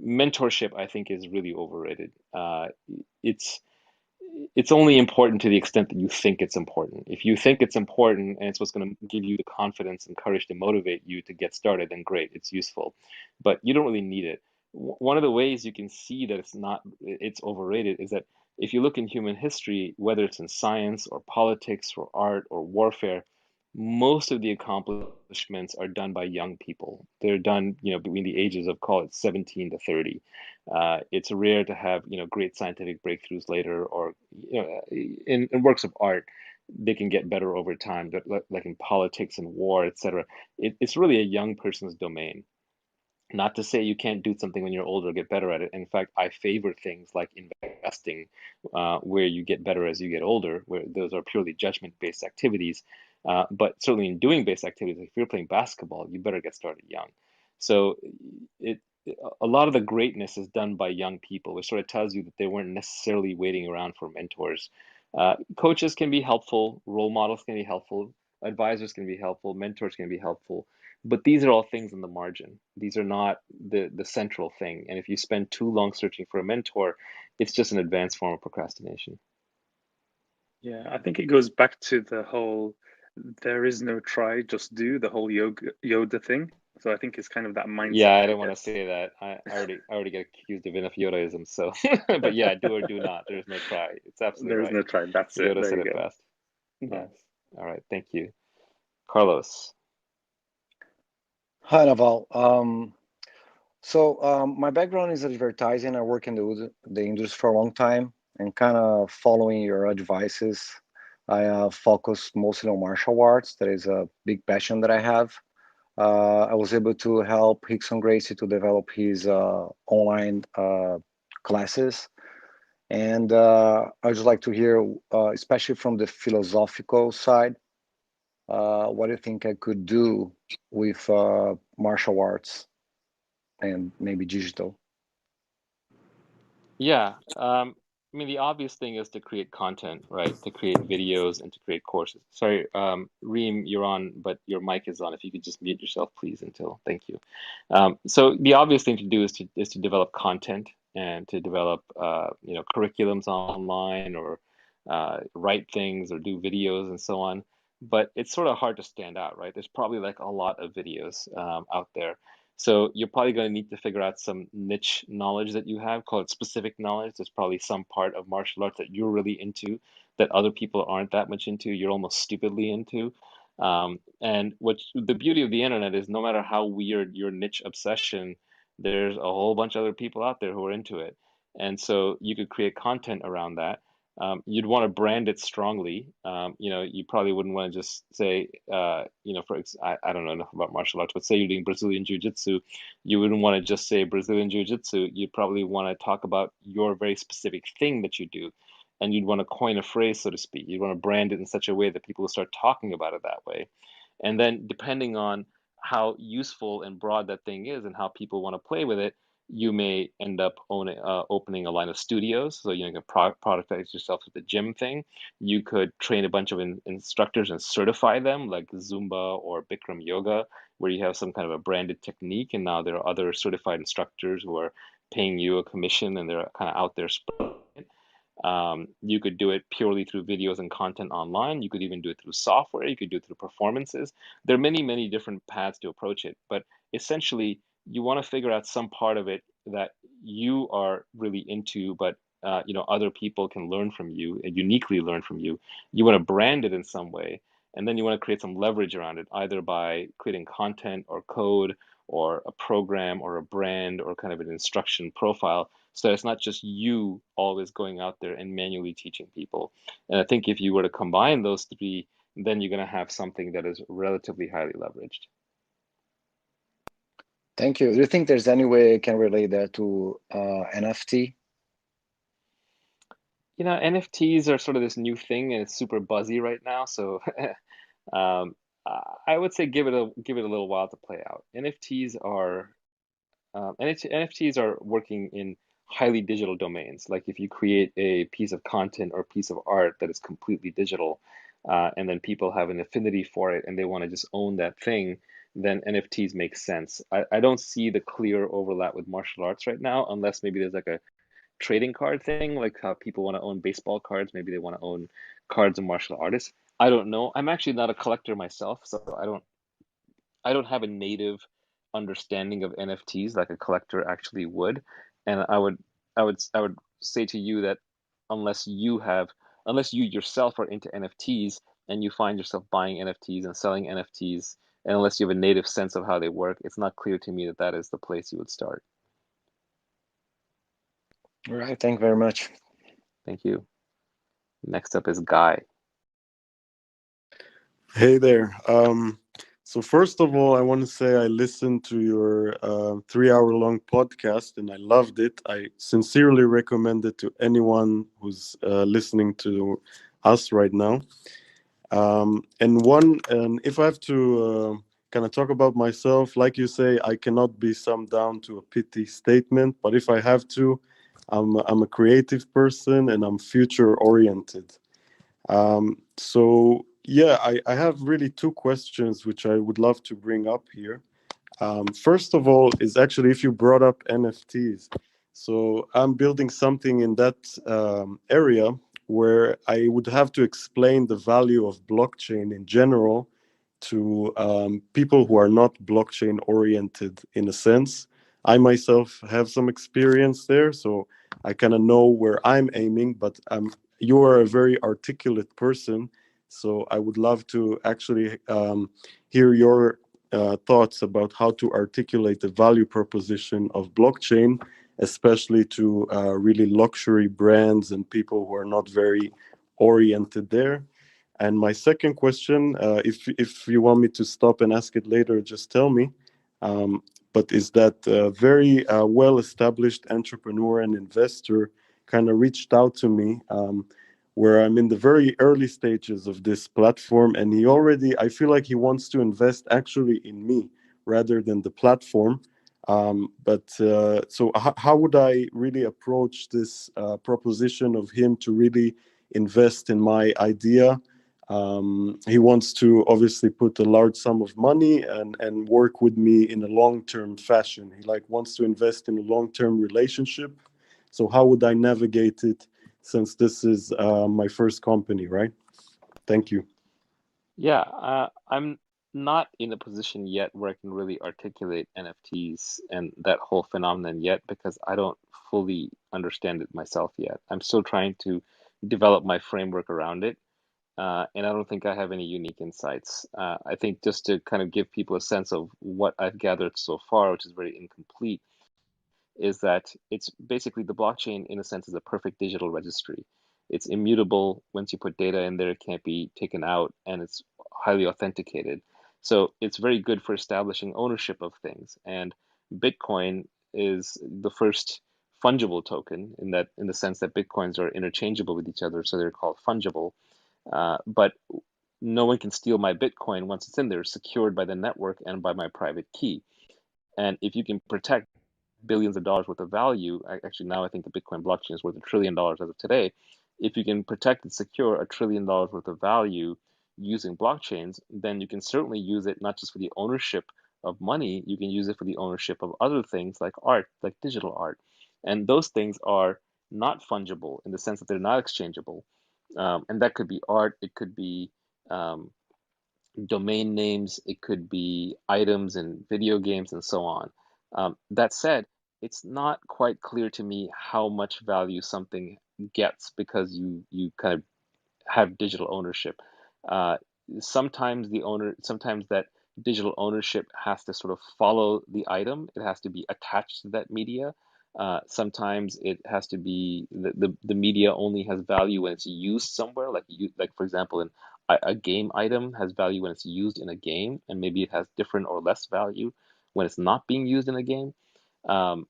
mentorship, I think, is really overrated. It's it's only important to the extent that you think it's important. If you think it's important and it's what's going to give you the confidence and courage to motivate you to get started, then great, it's useful. But you don't really need it. One of the ways you can see that it's overrated is that if you look in human history, whether it's in science or politics or art or warfare, most of the accomplishments are done by young people. They're done, between the ages of, call it, 17 to 30. It's rare to have, great scientific breakthroughs later, or, in works of art, they can get better over time, but like in politics and war, etc. It's really a young person's domain. Not to say you can't do something when you're older, get better at it. In fact, I favor things like investing, where you get better as you get older, where those are purely judgment-based activities. But certainly in doing based activities, like if you're playing basketball, you better get started young. So it, a lot of the greatness is done by young people, which sort of tells you that they weren't necessarily waiting around for mentors. Coaches can be helpful, role models can be helpful, advisors can be helpful, mentors can be helpful. But these are all things in the margin. These are not the central thing. And if you spend too long searching for a mentor, it's just an advanced form of procrastination. Yeah, I think it goes back to the whole there is no try, just do, the whole Yoda thing. So I think it's kind of that mindset, Yeah, I I don't want to guess. say that. I already get accused of enough Yodaism. So, but yeah, do or do not. There's no try. It's absolutely There is right. no try. That's it. Yoda There said you it go. best. Yes. Nice. All right. Thank you, Carlos. Hi, Naval. My background is advertising. I work in the industry for a long time and kind of following your advices. I focus mostly on martial arts. That is a big passion that I have. I was able to help Rickson Gracie to develop his online classes. And I'd just like to hear, especially from the philosophical side, what do you think I could do with martial arts and maybe digital? Yeah. I mean, the obvious thing is to create content, right? To create videos and to create courses. Sorry, Reem, you're on, but your mic is on. If you could just mute yourself, please, until. Thank you. So the obvious thing to do is to develop content and to develop curriculums online, or write things or do videos and so on. But it's sort of hard to stand out, right? There's probably like a lot of videos out there. So you're probably going to need to figure out some niche knowledge that you have, call it specific knowledge. There's probably some part of martial arts that you're really into that other people aren't that much into, you're almost stupidly into. And what the beauty of the internet is, no matter how weird your niche obsession, there's a whole bunch of other people out there who are into it. And so you could create content around that. You'd want to brand it strongly. You probably wouldn't want to just say, I don't know enough about martial arts, but say you're doing Brazilian Jiu-Jitsu, you wouldn't want to just say Brazilian Jiu-Jitsu. You'd probably want to talk about your very specific thing that you do, and you'd want to coin a phrase, so to speak. You'd want to brand it in such a way that people will start talking about it that way. And then, depending on how useful and broad that thing is and how people want to play with it, you may end up opening a line of studios. So you can productize yourself with the gym thing. You could train a bunch of instructors and certify them, like Zumba or Bikram Yoga, where you have some kind of a branded technique, and now there are other certified instructors who are paying you a commission, and they're kind of out there spreading it. You could do it purely through videos and content online. You could even do it through software. You could do it through performances. There are many, many different paths to approach it, but essentially, you want to figure out some part of it that you are really into, but other people can learn from you and uniquely learn from you. You want to brand it in some way, and then you want to create some leverage around it, either by creating content or code or a program or a brand or kind of an instruction profile, so it's not just you always going out there and manually teaching people. And I think if you were to combine those three, then you're going to have something that is relatively highly leveraged. Thank you. Do you think there's any way I can relate that to NFT? NFTs are sort of this new thing, and it's super buzzy right now. So um, I would say give it a little while to play out. NFTs are working in highly digital domains. Like if you create a piece of content or piece of art that is completely digital, and then people have an affinity for it and they want to just own that thing, then NFTs make sense. I don't see the clear overlap with martial arts right now, unless maybe there's like a trading card thing, like how people want to own baseball cards. Maybe they want to own cards of martial artists. I don't know. I'm actually not a collector myself, so I don't have a native understanding of NFTs like a collector actually would. And I would say to you that unless you have unless you yourself are into NFTs and you find yourself buying NFTs and selling NFTs, and unless you have a native sense of how they work, it's not clear to me that that is the place you would start. All right, thank you very much. Thank you. Next up is Guy. Hey there. So first of all, I want to say I listened to your 3 hour long podcast and I loved it. I sincerely recommend it to anyone who's listening to us right now. And if I have to kind of talk about myself, like you say, I cannot be summed down to a pithy statement. But if I have to, I'm a creative person and I'm future oriented. So yeah, I have really two questions which I would love to bring up here. First of all, is actually if you brought up NFTs. So I'm building something in that area where I would have to explain the value of blockchain in general to people who are not blockchain oriented in a sense. I myself have some experience there, so I kind of know where I'm aiming, but you are a very articulate person, so I would love to actually hear your thoughts about how to articulate the value proposition of blockchain, especially to really luxury brands and people who are not very oriented there. And my second question, if you want me to stop and ask it later, just tell me. But is that a very well-established entrepreneur and investor kind of reached out to me, where I'm in the very early stages of this platform, and I feel like he wants to invest actually in me rather than the platform. So how would I really approach this proposition of him to really invest in my idea? He wants to obviously put a large sum of money and work with me in a long-term fashion. He like wants to invest in a long-term relationship. So how would I navigate it since this is my first company, right? Thank you. Yeah, I'm not in a position yet where I can really articulate NFTs and that whole phenomenon yet because I don't fully understand it myself yet. I'm still trying to develop my framework around it, and I don't think I have any unique insights. I think just to kind of give people a sense of what I've gathered so far, which is very incomplete, is that it's basically the blockchain, in a sense, is a perfect digital registry. It's immutable. Once you put data in there, it can't be taken out, and it's highly authenticated. So it's very good for establishing ownership of things. And Bitcoin is the first fungible token in the sense that Bitcoins are interchangeable with each other, so they're called fungible. But no one can steal my Bitcoin once it's in there, secured by the network and by my private key. And if you can protect billions of dollars worth of value. Actually, now I think the Bitcoin blockchain is worth $1 trillion as of today. If you can protect and secure $1 trillion worth of value using blockchains, then you can certainly use it not just for the ownership of money, you can use it for the ownership of other things like art, like digital art. And those things are not fungible in the sense that they're not exchangeable. And that could be art, it could be um, domain names, it could be items in video games, and so on. That said, it's not quite clear to me how much value something gets because you kind of have digital ownership. Uh, sometimes that digital ownership has to sort of follow the item. It has to be attached to that media. Sometimes it has to be the media only has value when it's used somewhere, like for example, a game item has value when it's used in a game, and maybe it has different or less value when it's not being used in a game. Um,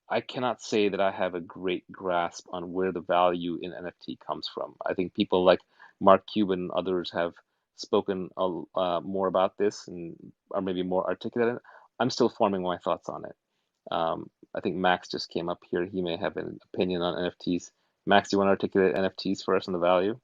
I cannot say that I have a great grasp on where the value in NFT comes from. I think people like Mark Cuban and others have spoken more about this and are maybe more articulate. I'm still forming my thoughts on it. I think Max just came up here. He may have an opinion on NFTs. Max, do you want to articulate NFTs for us and the value?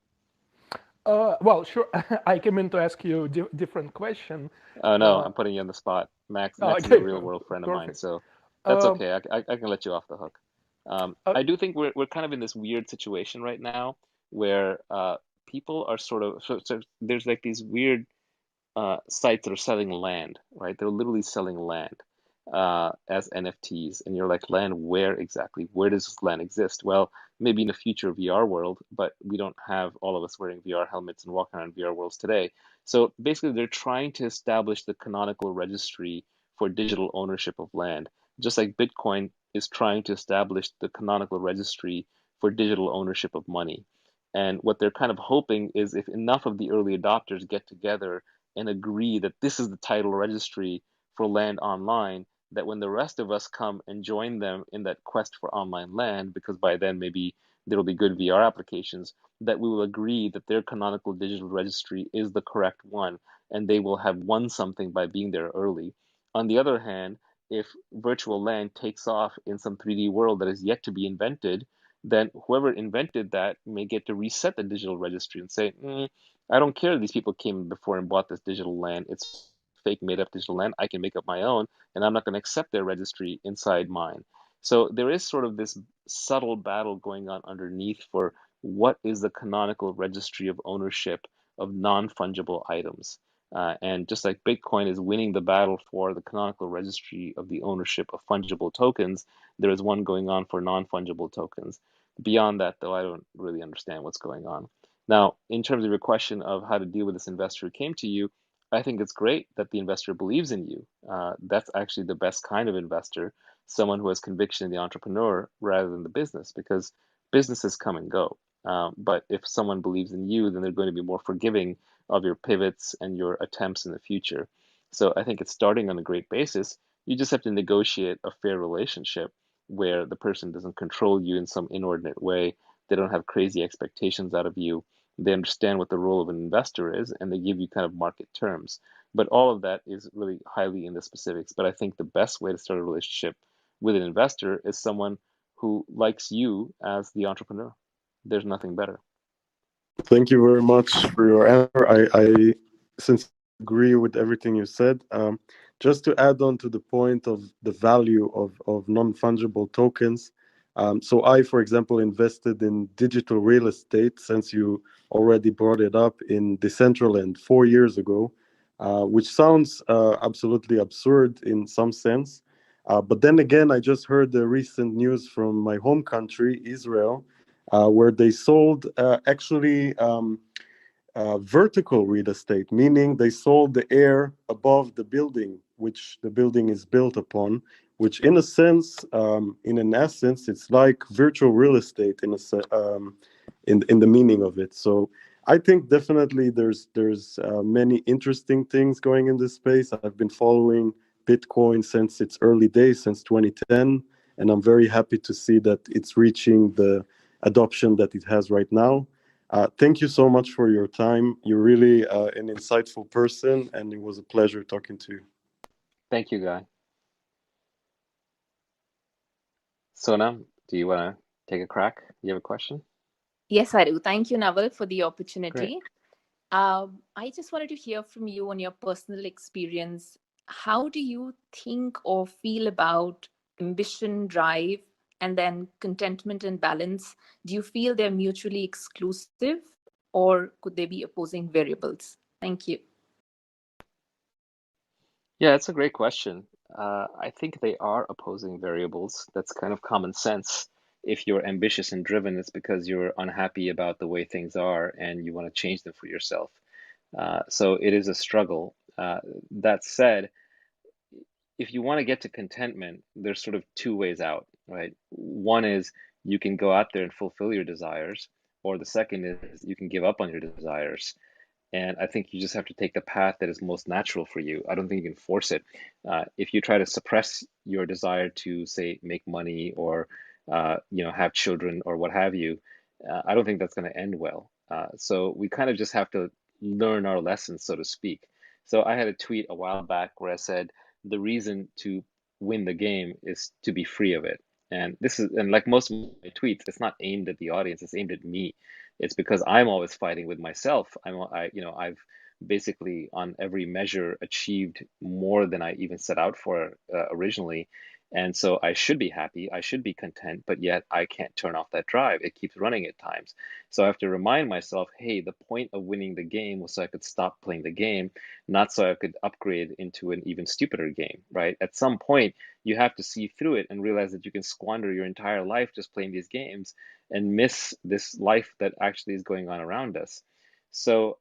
Well, sure. I came in to ask you a different question. Oh no, Uh, I'm putting you on the spot. Max is a okay, real world friend of mine, perfect. so that's Um, okay. I can let you off the hook. uh, I do think we're kind of in this weird situation right now where people are sort of so there's like these weird sites that are selling land, right? They're literally selling land as NFTs, and you're like, land where exactly? Where does this land exist? Well, maybe in a future VR world, but we don't have all of us wearing VR helmets and walking around VR worlds today. So basically, they're trying to establish the canonical registry for digital ownership of land, just like Bitcoin is trying to establish the canonical registry for digital ownership of money. And what they're kind of hoping is if enough of the early adopters get together and agree that this is the title registry for land online, that when the rest of us come and join them in that quest for online land, because by then maybe there will be good VR applications, that we will agree that their canonical digital registry is the correct one, and they will have won something by being there early. On the other hand, if virtual land takes off in some 3D world that is yet to be invented, then whoever invented that may get to reset the digital registry and say, I don't care that these people came before and bought this digital land. It's fake made up digital land. I can make up my own, and I'm not going to accept their registry inside mine. So there is sort of this subtle battle going on underneath for what is the canonical registry of ownership of non-fungible items. And just like Bitcoin is winning the battle for the canonical registry of the ownership of fungible tokens, there is one going on for non-fungible tokens. Beyond that, though, I don't really understand what's going on. Now, in terms of your question of how to deal with this investor who came to you, I think it's great that the investor believes in you. That's actually the best kind of investor, someone who has conviction in the entrepreneur rather than the business, because businesses come and go. But if someone believes in you, then they're going to be more forgiving of your pivots and your attempts in the future. So I think it's starting on a great basis. You just have to negotiate a fair relationship where the person doesn't control you in some inordinate way. They don't have crazy expectations out of you. They understand what the role of an investor is, and they give you kind of market terms. But all of that is really highly in the specifics. But I think the best way to start a relationship with an investor is someone who likes you as the entrepreneur. There's nothing better. Thank you very much for your answer. I sincerely agree with everything you said. Just to add on to the point of the value of non-fungible tokens. So I, for example, invested in digital real estate since you already brought it up in Decentraland 4 years ago, which sounds absolutely absurd in some sense. But then again, I just heard the recent news from my home country, Israel, where they sold vertical real estate, meaning they sold the air above the building, which the building is built upon, which in a sense, in an essence, it's like virtual real estate in the meaning of it. So I think definitely there's many interesting things going in this space. I've been following Bitcoin since its early days, since 2010, and I'm very happy to see that it's reaching the adoption that it has right now. Thank you so much for your time. You're really an insightful person, and it was a pleasure talking to you. Thank you, Guy. Sonam, do you want to take a crack? You have a question? Yes, I do. Thank you, Naval, for the Great. opportunity. I just wanted to hear from you on your personal experience. How do you think or feel about ambition, drive, and then contentment and balance? Do you feel they're mutually exclusive, or could they be opposing variables? Thank you. Yeah, it's a great question. I think they are opposing variables. That's kind of common sense. If you're ambitious and driven, it's because you're unhappy about the way things are and you want to change them for yourself. So it is a struggle. That said, if you want to get to contentment, there's sort of two ways out, right? One is you can go out there and fulfill your desires, or the second is you can give up on your desires. And I think you just have to take the path that is most natural for you. I don't think you can force it. If you try to suppress your desire to, say, make money or have children or what have you, I don't think that's going to end well. So we kind of just have to learn our lessons, so to speak. So I had a tweet a while back where I said the reason to win the game is to be free of it. And like most of my tweets, it's not aimed at the audience, it's aimed at me. It's because I'm always fighting with myself. I've basically on every measure achieved more than I even set out for originally. And so I should be happy, I should be content, but yet I can't turn off that drive. It keeps running at times. So I have to remind myself, hey, the point of winning the game was so I could stop playing the game, not so I could upgrade into an even stupider game, right? At some point, you have to see through it and realize that you can squander your entire life just playing these games and miss this life that actually is going on around us. So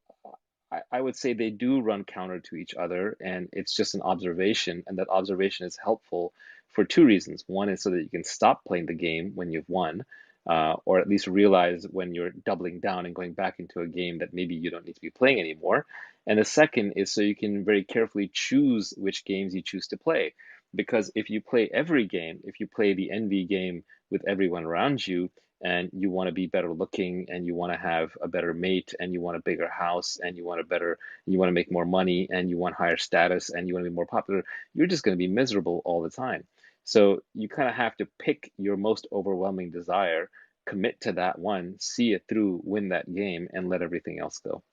I would say they do run counter to each other, and it's just an observation, and that observation is helpful for two reasons. One is so that you can stop playing the game when you've won, or at least realize when you're doubling down and going back into a game that maybe you don't need to be playing anymore. And the second is so you can very carefully choose which games you choose to play. Because if you play every game, if you play the envy game with everyone around you, and you want to be better looking, and you want to have a better mate, and you want a bigger house, and you want to make more money, and you want higher status, and you want to be more popular, you're just going to be miserable all the time. So you kind of have to pick your most overwhelming desire, commit to that one, see it through, win that game, and let everything else go.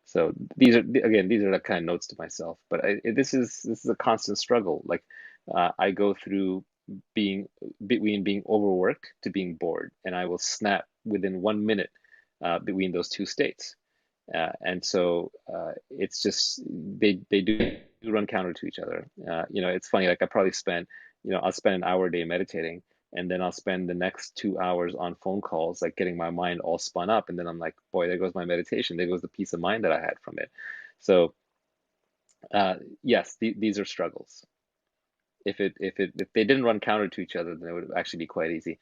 So these are the kind of notes to myself. But this is a constant struggle. Like I go through being between being overworked to being bored, and I will snap within 1 minute between those two states. And so it's just they do run counter to each other. It's funny. Like I probably spend, I'll spend an hour a day meditating, and then I'll spend the next 2 hours on phone calls, like getting my mind all spun up. And then I'm like, boy, there goes my meditation. There goes the peace of mind that I had from it. So yes, these are struggles. If they didn't run counter to each other, then it would actually be quite easy.